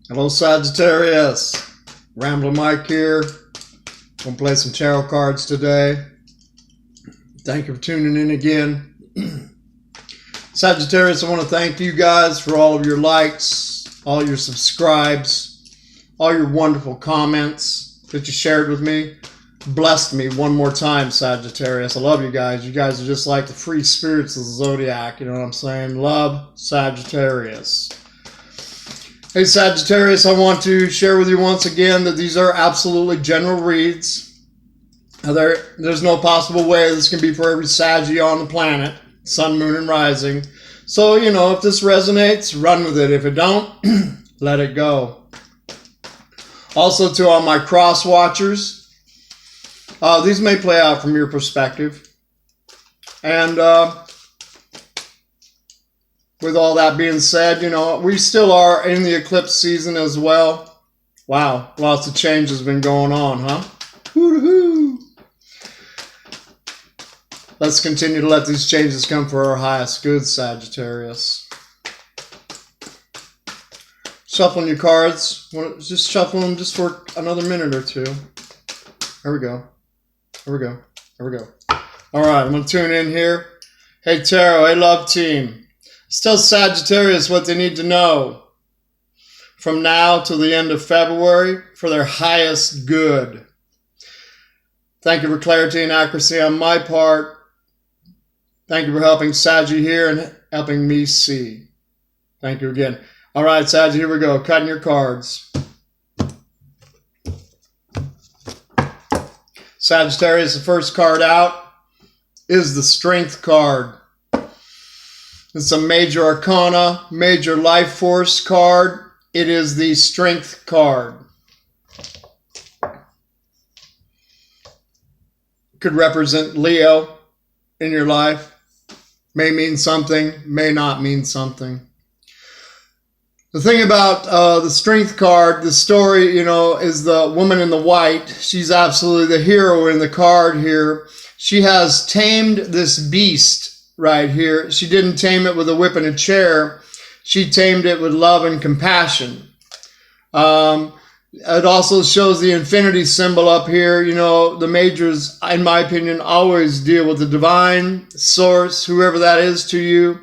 Hello, Sagittarius. Ramblin Mike here. Gonna play some tarot cards today. Thank you for tuning in again. Sagittarius, I want to thank you guys for all of your likes, all your subscribes, all your wonderful comments that you shared with me. Blessed me one more time, Sagittarius. I love you guys. You guys are just like the free spirits of the zodiac. You know what I'm saying? Love, Sagittarius. Hey, Sagittarius, I want to share with you once again that these are absolutely general reads. There's no possible way this can be for every Saggy on the planet, sun, moon, and rising. So, you know, if this resonates, run with it. If it don't, let it go. Also, to all my cross watchers, these may play out from your perspective. And with all that being said, you know, we still are in the eclipse season as well. Wow, lots of change has been going on, huh? Woo-hoo! Let's continue to let these changes come for our highest good, Sagittarius. Shuffling your cards. Just shuffle them just for another minute or two. Here we go. Here we go. Here we go. All right, I'm going to tune in here. Hey, Tarot. Hey, love team. Tell Sagittarius what they need to know from now till the end of February for their highest good. Thank you for clarity and accuracy on my part. Thank you for helping Saggy here and helping me see. Thank you again. All right, Saggy, here we go. Cutting your cards. Sagittarius, the first card out is the Strength card. It's a major arcana, major life force card. It is the Strength card. Could represent Leo in your life. May mean something, may not mean something. The thing about the Strength card, the story, you know, is the woman in the white. She's absolutely the hero in the card here. She has tamed this beast right here. She didn't tame it with a whip and a chair. She tamed it with love and compassion. It also shows the infinity symbol up here. You know, the majors, in my opinion, always deal with the divine source, whoever that is to you,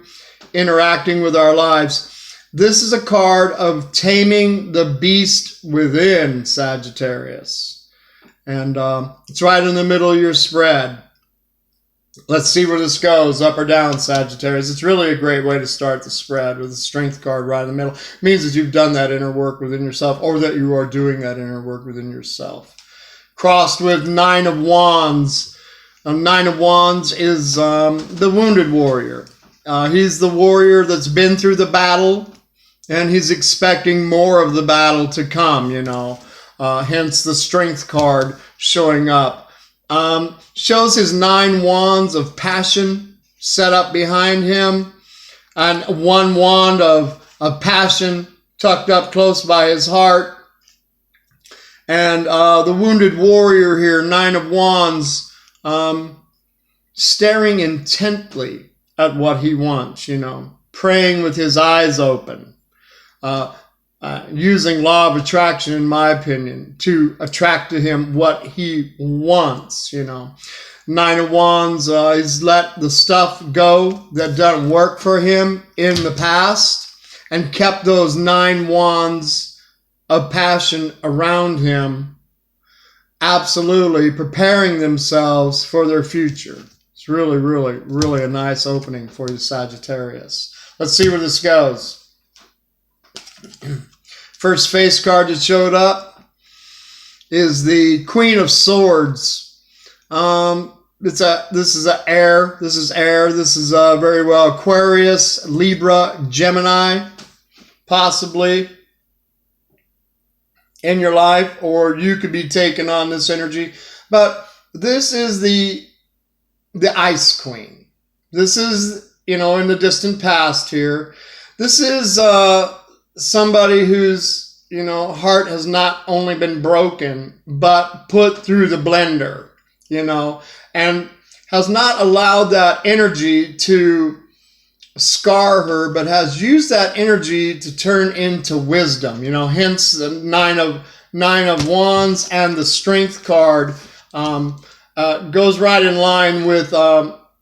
interacting with our lives. This is a card of taming the beast within, Sagittarius. And it's right in the middle of your spread. Let's see where this goes, up or down, Sagittarius. It's really a great way to start the spread with the Strength card right in the middle. It means that you've done that inner work within yourself, or that you are doing that inner work within yourself. Crossed with Nine of Wands. Nine of Wands is the wounded warrior. He's the warrior that's been through the battle, and he's expecting more of the battle to come, you know. Hence the Strength card showing up. Shows his 9 wands of passion set up behind him, and 1 wand of passion tucked up close by his heart. And the wounded warrior here, 9 of wands, staring intently at what he wants, you know, praying with his eyes open. Using law of attraction, in my opinion, to attract to him what he wants, you know. 9 of Wands, he's let the stuff go that doesn't work for him in the past and kept those 9 wands of passion around him, absolutely preparing themselves for their future. It's really, really, really a nice opening for you, Sagittarius. Let's see where this goes. First face card that showed up is the Queen of Swords. This is air. This is air. This is very well Aquarius, Libra, Gemini, possibly in your life, or you could be taking on this energy. But this is the Ice Queen. This is, you know, in the distant past here. This is somebody whose, you know, heart has not only been broken, but put through the blender, you know, and has not allowed that energy to scar her, but has used that energy to turn into wisdom. You know, hence the nine of wands and the strength card goes right in line with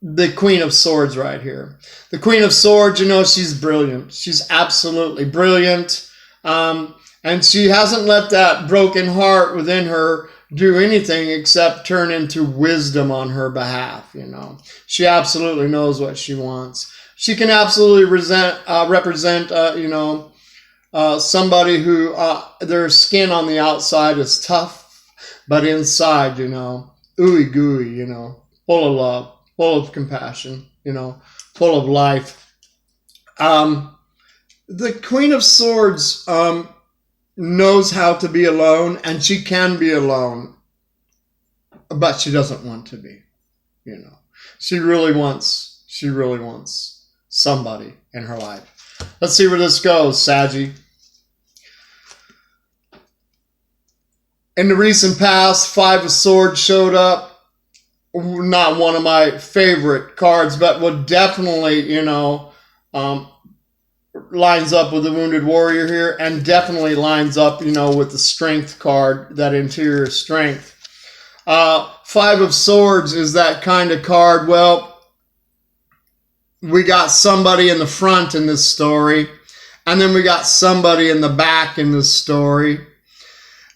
the Queen of Swords right here. The Queen of Swords, you know, she's brilliant. She's absolutely brilliant. And she hasn't let that broken heart within her do anything except turn into wisdom on her behalf, you know. She absolutely knows what she wants. She can absolutely represent, you know, somebody who their skin on the outside is tough, but inside, you know, ooey gooey, you know, full of love, full of compassion, you know, full of life. The Queen of Swords knows how to be alone, and she can be alone, but she doesn't want to be, you know. She really wants somebody in her life. Let's see where this goes, Saggy. In the recent past, Five of Swords showed up. Not one of my favorite cards, but would definitely, you know, lines up with the Wounded Warrior here, and definitely lines up, you know, with the Strength card, that interior strength. Five of Swords is that kind of card. Well, we got somebody in the front in this story, and then we got somebody in the back in this story.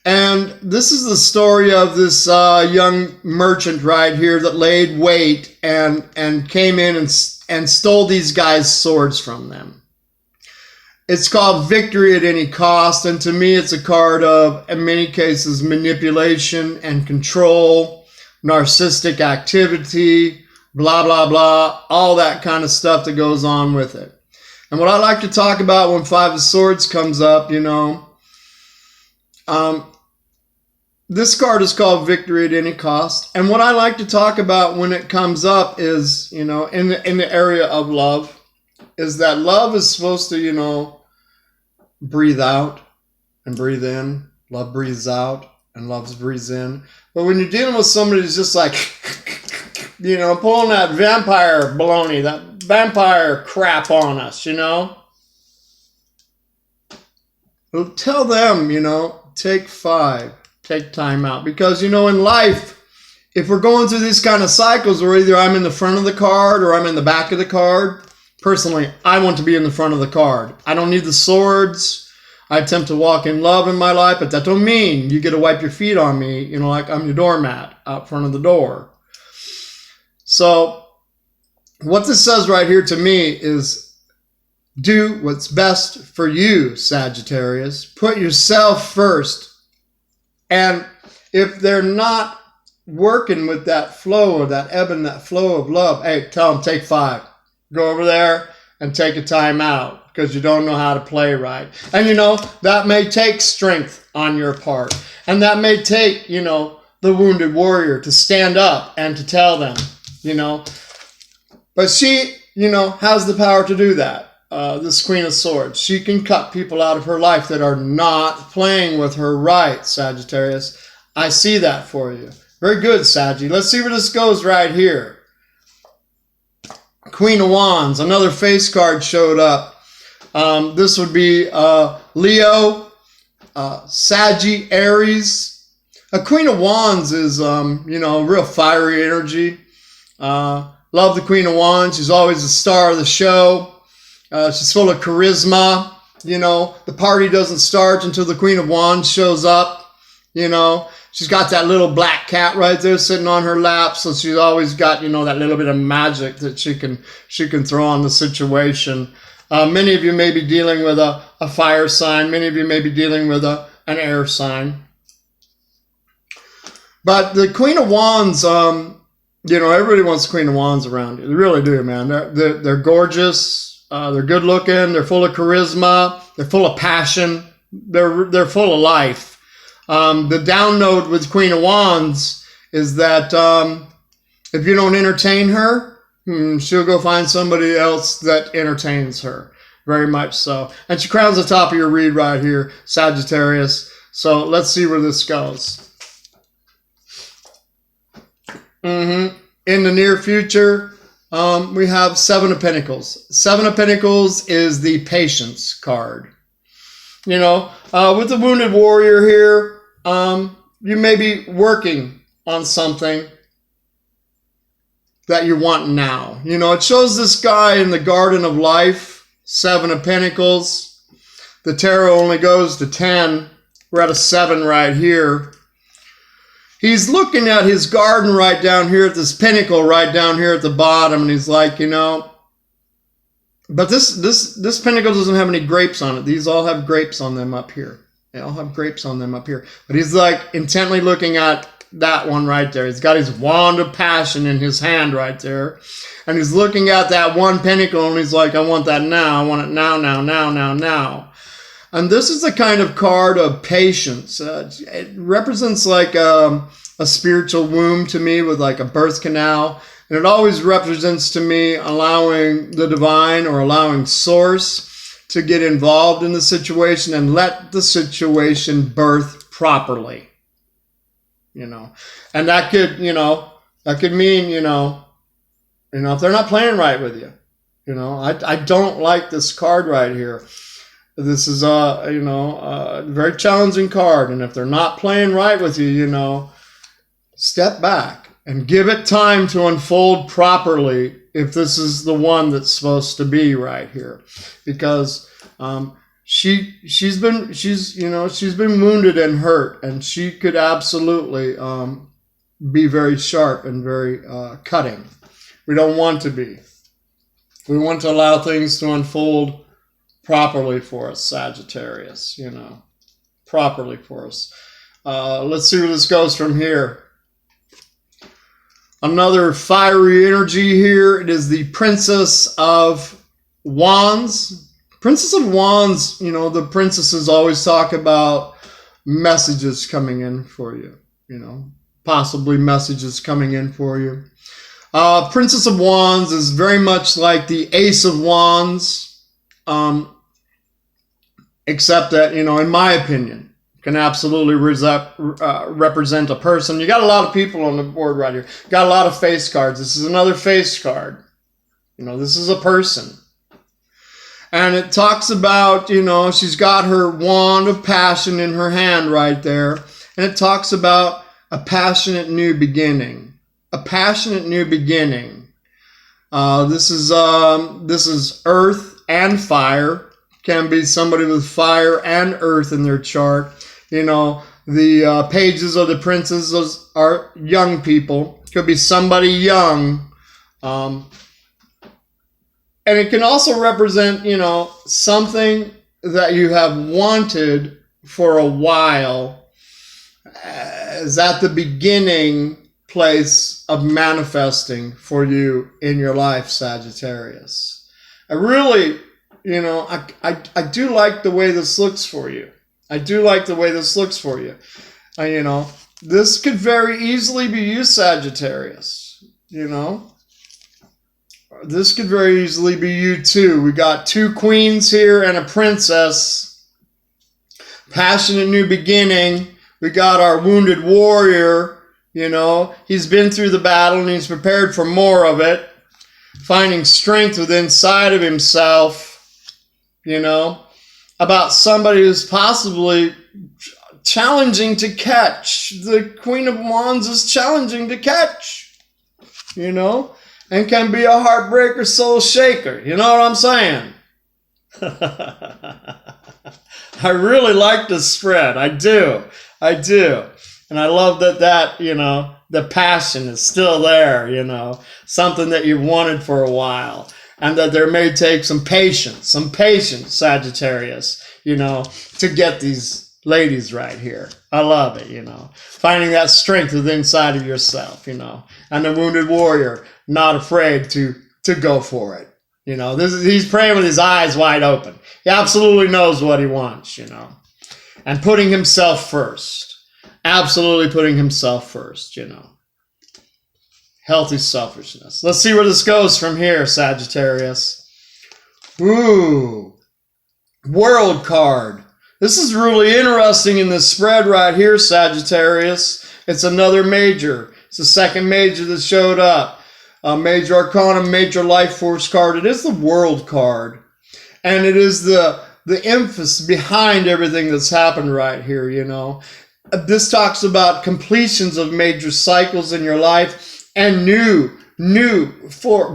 And this is the story of this young merchant right here that laid wait and came in and stole these guys' swords from them. It's called Victory at Any Cost, and to me it's a card of, in many cases, manipulation and control, narcissistic activity, blah, blah, blah, all that kind of stuff that goes on with it. And what I like to talk about when Five of Swords comes up, you know, this card is called Victory at Any Cost. And what I like to talk about when it comes up is, you know, in the area of love, is that love is supposed to, you know, breathe out and breathe in. Love breathes out and love breathes in. But when you're dealing with somebody who's just like, you know, pulling that vampire baloney, that vampire crap on us, you know, well, tell them, you know, take five. Take time out. Because, you know, in life, if we're going through these kind of cycles where either I'm in the front of the card or I'm in the back of the card, personally, I want to be in the front of the card. I don't need the swords. I attempt to walk in love in my life, but that don't mean you get to wipe your feet on me, you know, like I'm your doormat out front of the door. So what this says right here to me is do what's best for you, Sagittarius. Put yourself first. And if they're not working with that flow or that ebb and that flow of love, hey, tell them, take five. Go over there and take a time out because you don't know how to play right. And, you know, that may take strength on your part. And that may take, you know, the Wounded Warrior to stand up and to tell them, you know. But she, you know, has the power to do that. This Queen of Swords. She can cut people out of her life that are not playing with her right, Sagittarius. I see that for you. Very good, Saggy. Let's see where this goes right here. Queen of Wands. Another face card showed up. This would be Leo, Saggy, Aries. A Queen of Wands is, you know, real fiery energy. Love the Queen of Wands. She's always the star of the show. She's full of charisma. You know, the party doesn't start until the Queen of Wands shows up. You know, she's got that little black cat right there sitting on her lap. So she's always got, you know, that little bit of magic that she can throw on the situation. Many of you may be dealing with a fire sign. Many of you may be dealing with an air sign. But the Queen of Wands, you know, everybody wants the Queen of Wands around you. They really do, man. They're gorgeous. They're good looking. They're full of charisma. They're full of passion. They're full of life. The down note with Queen of Wands is that if you don't entertain her, she'll go find somebody else that entertains her. Very much so. And she crowns the top of your read right here, Sagittarius. So let's see where this goes. In the near future, we have Seven of Pentacles. Seven of Pentacles is the patience card. You know, with the wounded warrior here, you may be working on something that you want now. You know, it shows this guy in the Garden of Life, Seven of Pentacles. The tarot only goes to 10. We're at a 7 right here. He's looking at his garden right down here at this pinnacle right down here at the bottom, and he's like, you know, but this pinnacle doesn't have any grapes on it. These all have grapes on them up here. They all have grapes on them up here. But he's like intently looking at that one right there. He's got his wand of passion in his hand right there. And he's looking at that one pinnacle and he's like, I want that now. I want it now, now, now, now, now. And this is the kind of card of patience. It represents like a spiritual womb to me with like a birth canal. And it always represents to me allowing the divine or allowing source to get involved in the situation and let the situation birth properly. You know, and that could, that could mean, if they're not playing right with you, I don't like this card right here. This is a very challenging card. And if they're not playing right with you, step back and give it time to unfold properly. If this is the one that's supposed to be right here, because, she's been wounded and hurt, and she could absolutely be very sharp and very cutting. We don't want to be. We want to allow things to unfold properly for us, Sagittarius, properly for us. Let's see where this goes from here. Another fiery energy here. It is the Princess of Wands. Princess of Wands, the princesses always talk about messages coming in for you, possibly messages coming in for you. Princess of Wands is very much like the Ace of Wands, except that, in my opinion, can absolutely represent a person. You got a lot of people on the board right here. Got a lot of face cards. This is another face card. This is a person. And it talks about, she's got her wand of passion in her hand right there. And it talks about a passionate new beginning. A passionate new beginning. This is earth and fire. Can be somebody with fire and earth in their chart. The pages of the princesses are young people. Could be somebody young. And it can also represent, something that you have wanted for a while is at the beginning place of manifesting for you in your life, Sagittarius. I really, I do like the way this looks for you. I do like the way this looks for you. This could very easily be you, Sagittarius, This could very easily be you too. We got 2 queens here and a princess. Passionate new beginning. We got our wounded warrior. He's been through the battle and he's prepared for more of it. Finding strength within inside of himself. About somebody who's possibly challenging to catch. The Queen of Wands is challenging to catch. And can be a heartbreaker, soul shaker. You know what I'm saying? I really like this spread. I do. And I love that, the passion is still there, something that you've wanted for a while. And that there may take some patience, Sagittarius, to get these ladies right here. I love it, Finding that strength within inside of yourself, And the wounded warrior, not afraid to go for it. He's praying with his eyes wide open. He absolutely knows what he wants, And putting himself first. Absolutely putting himself first, Healthy selfishness. Let's see where this goes from here, Sagittarius. Ooh. World card. This is really interesting in this spread right here, Sagittarius. It's another major. It's the second major that showed up. Major Arcana, Major Life Force card. It is the World card. And it is the emphasis behind everything that's happened right here, you know. This talks about completions of major cycles in your life and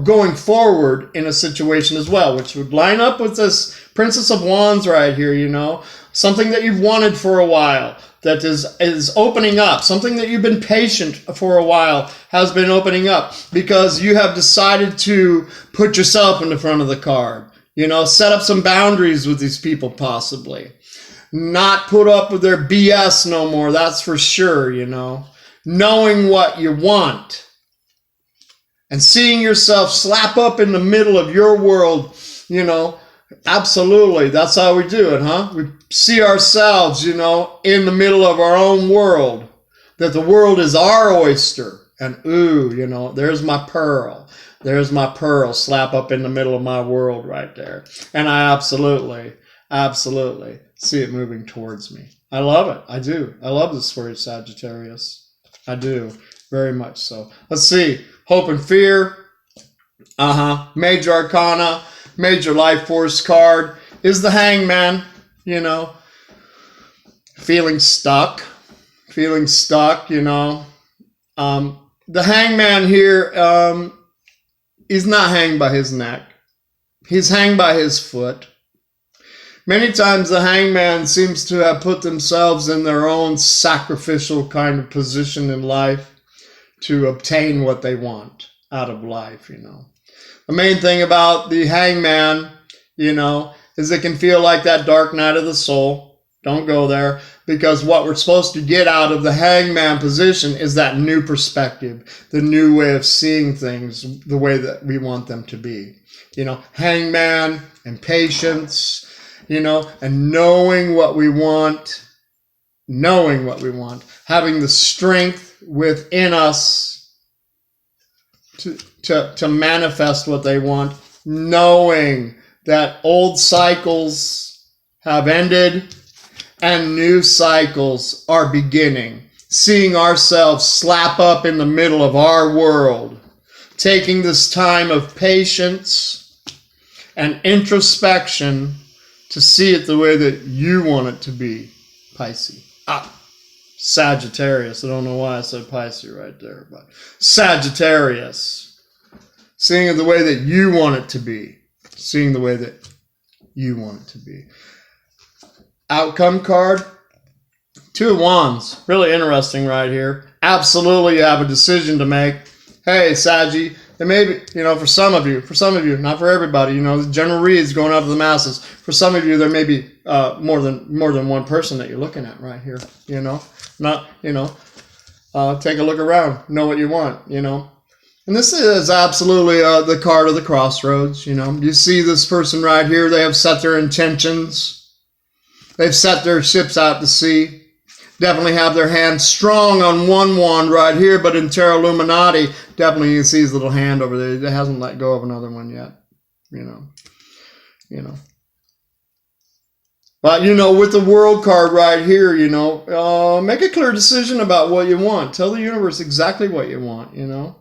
going forward in a situation as well, which would line up with this Princess of Wands right here, you know. Something that you've wanted for a while that is opening up. Something that you've been patient for a while has been opening up because you have decided to put yourself in the front of the card. You know, set up some boundaries with these people possibly. Not put up with their BS no more, that's for sure, you know. Knowing what you want. And seeing yourself slap up in the middle of your world, you know. Absolutely, that's how we do it, huh? We see ourselves, you know, in the middle of our own world. That the world is our oyster. And ooh, you know, there's my pearl. There's my pearl slap up in the middle of my world right there. And I absolutely see it moving towards me. I love it. I do. I love this for you, Sagittarius. I do. Very much so. Let's see. Hope and Fear. Major Arcana. Major Life Force card is the Hangman. You know. Feeling stuck, you know. The Hangman here, he's not hanged by his neck. He's hanged by his foot. Many times the Hangman seems to have put themselves in their own sacrificial kind of position in life to obtain what they want out of life, you know. The main thing about the Hangman, you know, is it can feel like that dark night of the soul. Don't go there, because what we're supposed to get out of the Hangman position is that new perspective, the new way of seeing things, the way that we want them to be. You know, Hangman and patience, you know, and knowing what we want, having the strength within us to manifest what they want, knowing that old cycles have ended and new cycles are beginning. Seeing ourselves slap up in the middle of our world. Taking this time of patience and introspection to see it the way that you want it to be, Pisces. Sagittarius. I don't know why I said Pisces right there, but Sagittarius. Seeing it the way that you want it to be. Seeing the way that you want it to be. Outcome card, Two of Wands. Really interesting right here. Absolutely you have a decision to make. Hey, Saggy, there may be, you know, for some of you, not for everybody, you know, the general read is going out to the masses. For some of you, there may be more than one person that you're looking at right here, you know. Not, you know, take a look around, know what you want, you know. And this is absolutely the card of the crossroads, you know. You see this person right here, they have set their intentions. They've set their ships out to sea. Definitely have their hand strong on one wand right here, but in Terra Illuminati, definitely you can see his little hand over there. It hasn't let go of another one yet, you know. But, you know, with the World card right here, you know, make a clear decision about what you want. Tell the universe exactly what you want, you know.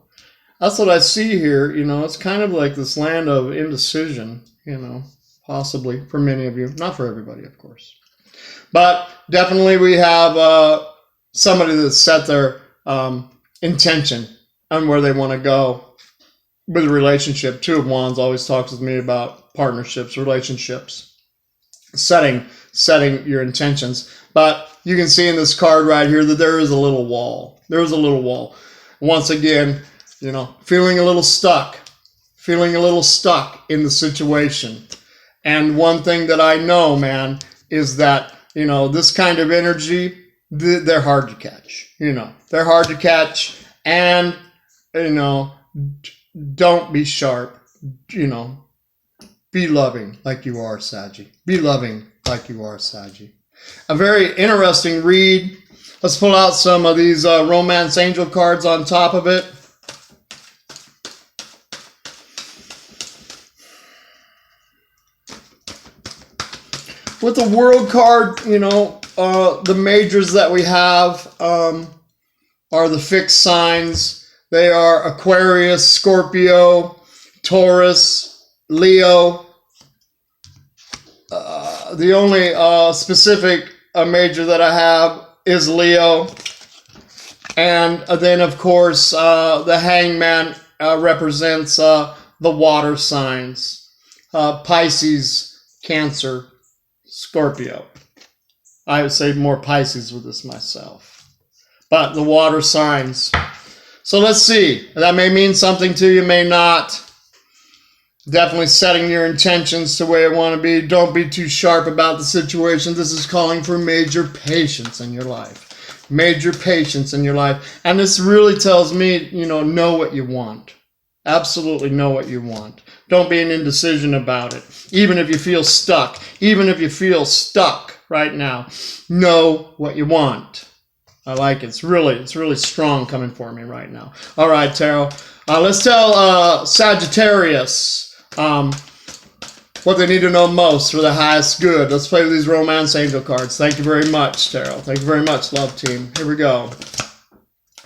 That's what I see here, you know. It's kind of like this land of indecision, you know, possibly for many of you. Not for everybody, of course. But definitely we have somebody that set their intention on where they want to go with a relationship. Two of Wands always talks with me about partnerships, relationships, setting your intentions. But you can see in this card right here that there is a little wall. There is a little wall. Once again, you know, feeling a little stuck in the situation. And one thing that I know, man, is that, you know, this kind of energy, they're hard to catch. You know, they're hard to catch. And, you know, don't be sharp. You know, be loving like you are, Saggy. Be loving like you are, Saggy. A very interesting read. Let's pull out some of these Romance Angel cards on top of it. With the World card, you know, the majors that we have are the fixed signs, They are Aquarius, Scorpio, Taurus, Leo. The only specific major that I have is Leo. And then, of course, the hangman represents the water signs. Pisces, Cancer, Scorpio. I would say more Pisces with this myself. But the water signs. So let's see. That may mean something to you, may not. Definitely setting your intentions the way I want to be. Don't be too sharp about the situation. This is calling for major patience in your life. Major patience in your life. And this really tells me, know what you want. Absolutely know what you want. Don't be an indecision about it. Even if you feel stuck. Even if you feel stuck right now. Know what you want. I like it. It's really strong coming for me right now. All right, Tarot. Let's tell Sagittarius what they need to know most for the highest good. Let's play with these romance angel cards. Thank you very much, Tarot. Thank you very much, love team. Here we go.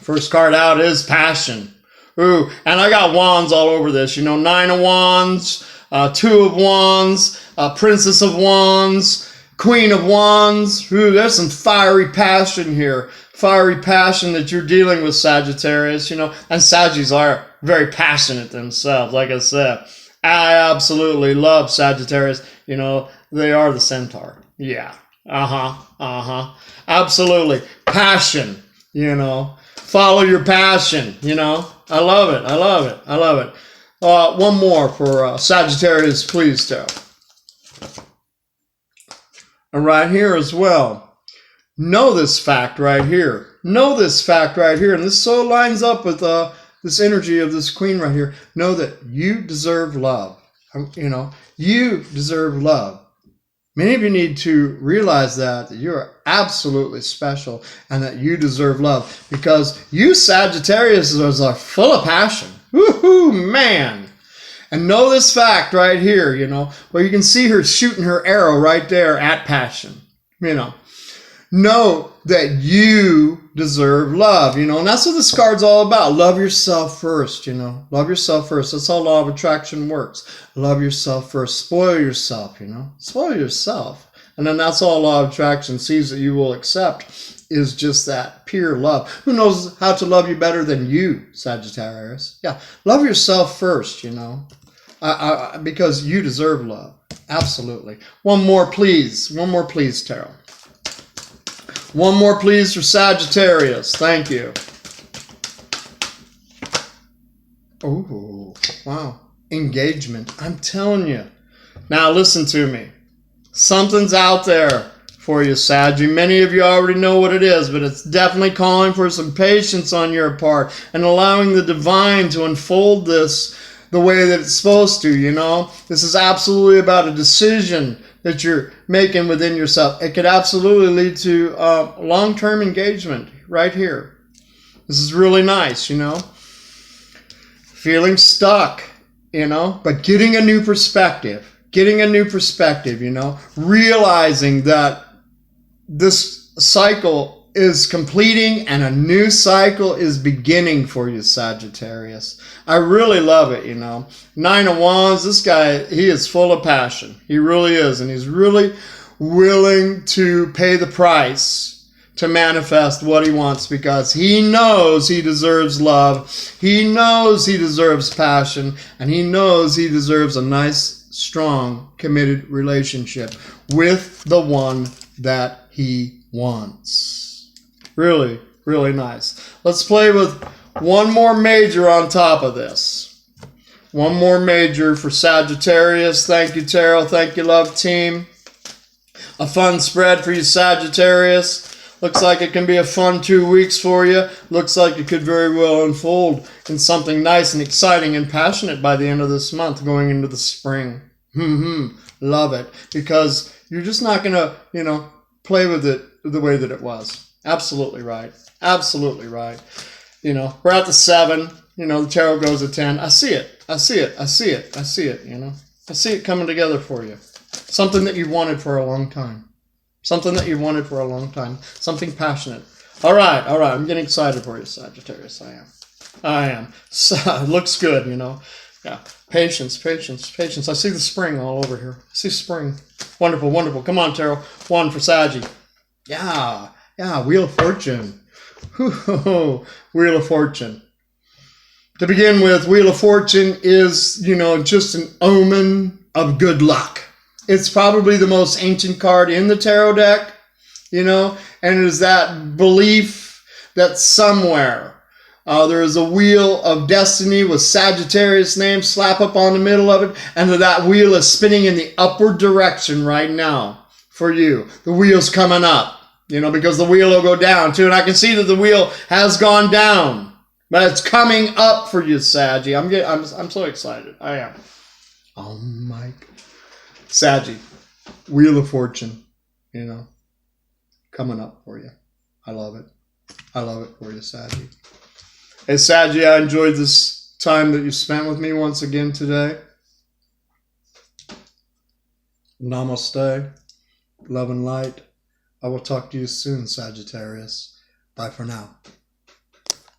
First card out is passion. Ooh, and I got wands all over this. 9 of wands, 2 of wands, princess of wands, queen of wands. Ooh, there's some fiery passion here. Fiery passion that you're dealing with, Sagittarius, and Sagittarius are very passionate themselves, like I said. I absolutely love Sagittarius. They are the centaur. Yeah. Absolutely. Passion, Follow your passion, I love it. I love it. I love it. One more for Sagittarius, please, Tarot. And right here as well. Know this fact right here. Know this fact right here. And this so lines up with this energy of this queen right here. Know that you deserve love. You deserve love. Many of you need to realize that you are absolutely special and that you deserve love because you Sagittarius are full of passion. Woohoo, man. And know this fact right here, where you can see her shooting her arrow right there at passion, Know that you deserve love, and that's what this card's all about. Love yourself first, Love yourself first. That's how law of attraction works. Love yourself first. Spoil yourself, Spoil yourself. And then that's all law of attraction sees that you will accept is just that pure love. Who knows how to love you better than you, Sagittarius? Yeah, love yourself first, because you deserve love. Absolutely. One more, please. One more, please, Tarot. One more, please, for Sagittarius. Thank you. Oh, wow. Engagement. I'm telling you. Now, listen to me. Something's out there for you, Saggy. Many of you already know what it is, but it's definitely calling for some patience on your part and allowing the divine to unfold this the way that it's supposed to, This is absolutely about a decision that you're making within yourself. It could absolutely lead to long-term engagement right here. This is really nice, Feeling stuck, but getting a new perspective. Realizing that this cycle is completing and a new cycle is beginning for you, Sagittarius. I really love it, 9 of Wands, this guy, he is full of passion. He really is. And he's really willing to pay the price to manifest what he wants because he knows he deserves love. He knows he deserves passion. And he knows he deserves a nice, strong, committed relationship with the one that he wants. Really, really nice. Let's play with one more major on top of this. One more major for Sagittarius. Thank you, Tarot. Thank you, love team. A fun spread for you, Sagittarius. Looks like it can be a fun 2 weeks for you. Looks like it could very well unfold in something nice and exciting and passionate by the end of this month, going into the spring. Love it. Because you're just not going to, play with it the way that it was. Absolutely right. Absolutely right. We're at the 7. The tarot goes to 10. I see it. I see it. I see it coming together for you. Something that you wanted for a long time. Something passionate. All right. I'm getting excited for you, Sagittarius. I am. I am. So, it looks good, you know. Yeah. Patience, patience, patience. I see the spring all over here. I see spring. Wonderful, wonderful. Come on, Tarot. 1 for Saggy. Yeah. Yeah. Wheel of Fortune. Wheel of Fortune. To begin with, Wheel of Fortune is, you know, just an omen of good luck. It's probably the most ancient card in the tarot deck, you know, and it is that belief that somewhere there is a wheel of destiny with Sagittarius name slap up on the middle of it, and that wheel is spinning in the upward direction right now for you. The wheel's coming up, you know, because the wheel will go down too, and I can see that the wheel has gone down. But it's coming up for you, Saggy. I'm so excited. I am. Oh my. Saggy. Wheel of Fortune. You know. Coming up for you. I love it. I love it for you, Saggy. Hey, Saggy, I enjoyed this time that you spent with me once again today. Namaste. Love and light. I will talk to you soon, Sagittarius. Bye for now.